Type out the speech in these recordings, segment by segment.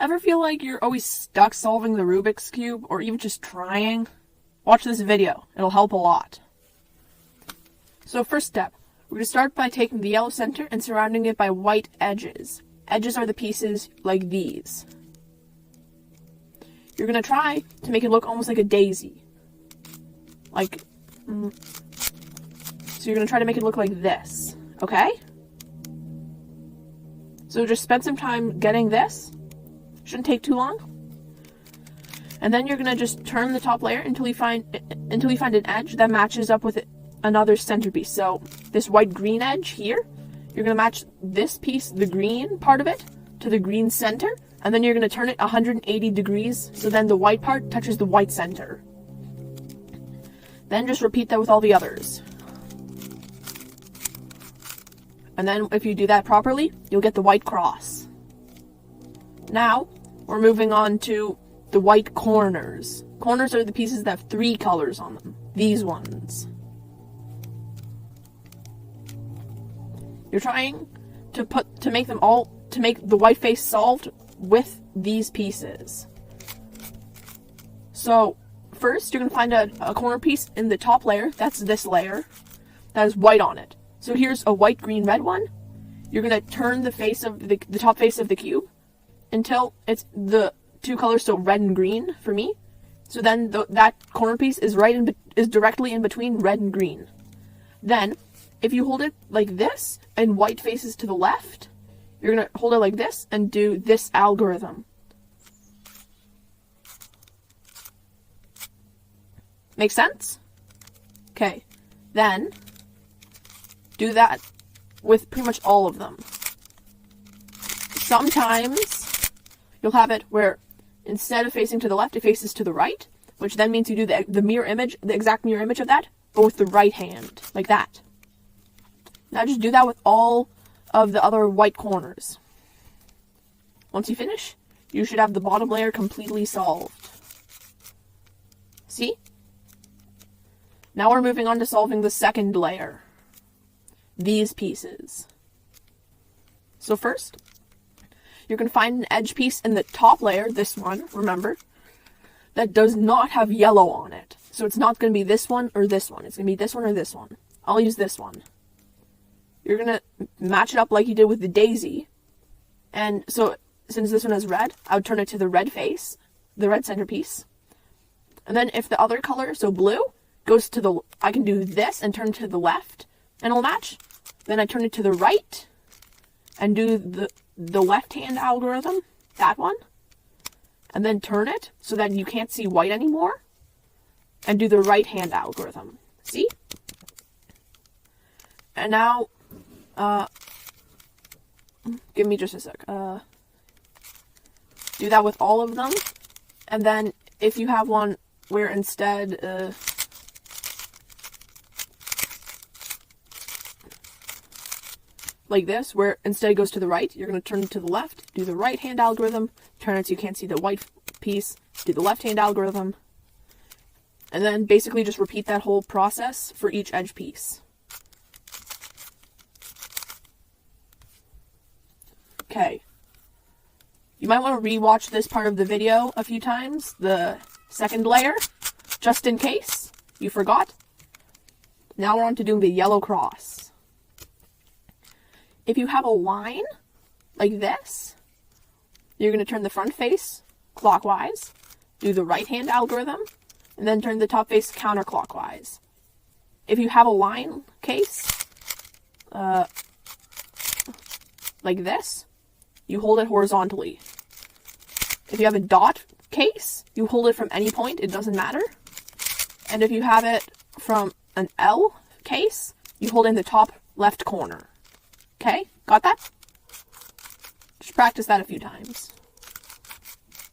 Ever feel like you're always stuck solving the Rubik's Cube, or even just trying? Watch this video. It'll help a lot. So first step, we're going to start by taking the yellow center and surrounding it by white edges. Edges are the pieces like these. You're going to try to make it look almost like a daisy. So you're going to try to make it look like this, okay? So just spend some time getting this. Shouldn't take too long. And then you're gonna just turn the top layer until you find an edge that matches up with another centerpiece. So this white-green edge here, you're gonna match this piece, the green part of it, to the green center, and then you're gonna turn it 180 degrees so then the white part touches the white center. Then just repeat that with all the others. And then if you do that properly, you'll get the white cross. Now, we're moving on to the white corners. Corners are the pieces that have 3 colors on them. These ones. You're trying to make the white face solved with these pieces. So, first you're going to find a corner piece in the top layer. That's this layer. That has white on it. So here's a white, green, red one. You're going to turn the top face of the cube until it's the 2 colors, so red and green for me. So then that corner piece is directly in between red and green. Then, if you hold it like this and white faces to the left, you're going to hold it like this and do this algorithm. Make sense? Okay. Then, do that with pretty much all of them. Sometimes you'll have it where instead of facing to the left, it faces to the right, which then means you do the exact mirror image of that, but with the right hand, like that. Now just do that with all of the other white corners. Once you finish, you should have the bottom layer completely solved. See? Now we're moving on to solving the second layer. These pieces. So first, you're going to find an edge piece in the top layer, this one, remember, that does not have yellow on it. So it's not going to be this one or this one. It's going to be this one or this one. I'll use this one. You're going to match it up like you did with the daisy. And so, since this one has red, I would turn it to the red face, the red centerpiece. And then if the other color, so blue, goes to I can do this and turn to the left, and it'll match. Then I turn it to the right, and do the left-hand algorithm, that one, and then turn it so that you can't see white anymore, and do the right-hand algorithm. See? And now, give me just a sec. Do that with all of them, and then if you have one where instead, like this, where instead it goes to the right, you're going to turn it to the left, do the right-hand algorithm, turn it so you can't see the white piece, do the left-hand algorithm, and then basically just repeat that whole process for each edge piece. Okay. You might want to re-watch this part of the video a few times, the second layer, just in case you forgot. Now we're on to doing the yellow cross. If you have a line like this, you're going to turn the front face clockwise, do the right-hand algorithm, and then turn the top face counterclockwise. If you have a line case, like this, you hold it horizontally. If you have a dot case, you hold it from any point, it doesn't matter. And if you have it from an L case, you hold it in the top left corner. Okay, got that? Just practice that a few times.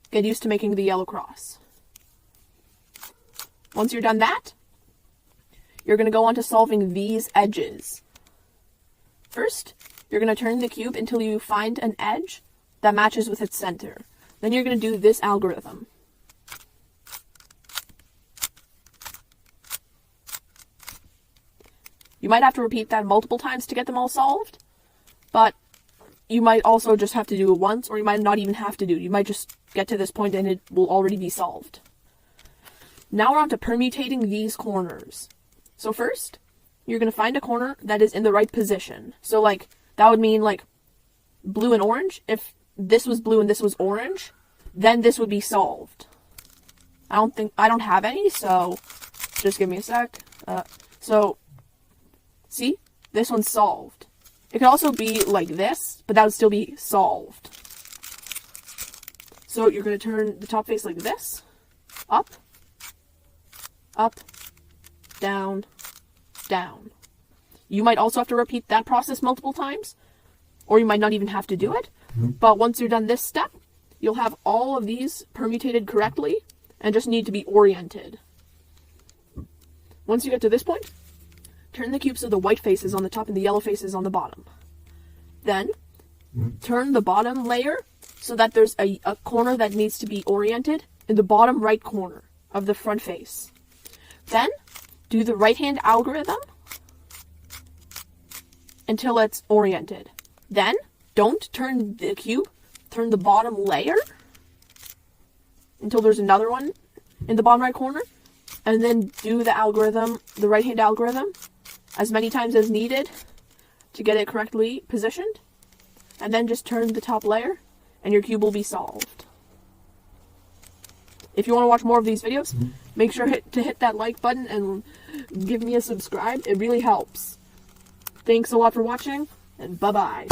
Get used to making the yellow cross. Once you're done that, you're going to go on to solving these edges. First, you're going to turn the cube until you find an edge that matches with its center. Then you're going to do this algorithm. You might have to repeat that multiple times to get them all solved, but you might also just have to do it once, or you might not even have to do it. You might just get to this point and it will already be solved. Now we're on to permutating these corners. So first, you're going to find a corner that is in the right position. So like, that would mean like blue and orange. If this was blue and this was orange, then this would be solved. I don't have any, so just give me a sec. So, see? This one's solved. It could also be like this, but that would still be solved. So you're going to turn the top face like this. Up. Up. Down. Down. You might also have to repeat that process multiple times, or you might not even have to do it. But once you're done this step, you'll have all of these permutated correctly and just need to be oriented. Once you get to this point, turn the cube so the white face is on the top and the yellow face is on the bottom. Then, turn the bottom layer so that there's a corner that needs to be oriented in the bottom right corner of the front face. Then, do the right-hand algorithm until it's oriented. Then, don't turn the cube, turn the bottom layer until there's another one in the bottom right corner, and then do the algorithm, the right-hand algorithm, as many times as needed to get it correctly positioned, and then just turn the top layer, and your cube will be solved. If you want to watch more of these videos, make sure to hit that like button and give me a subscribe. It really helps. Thanks a lot for watching, and bye-bye.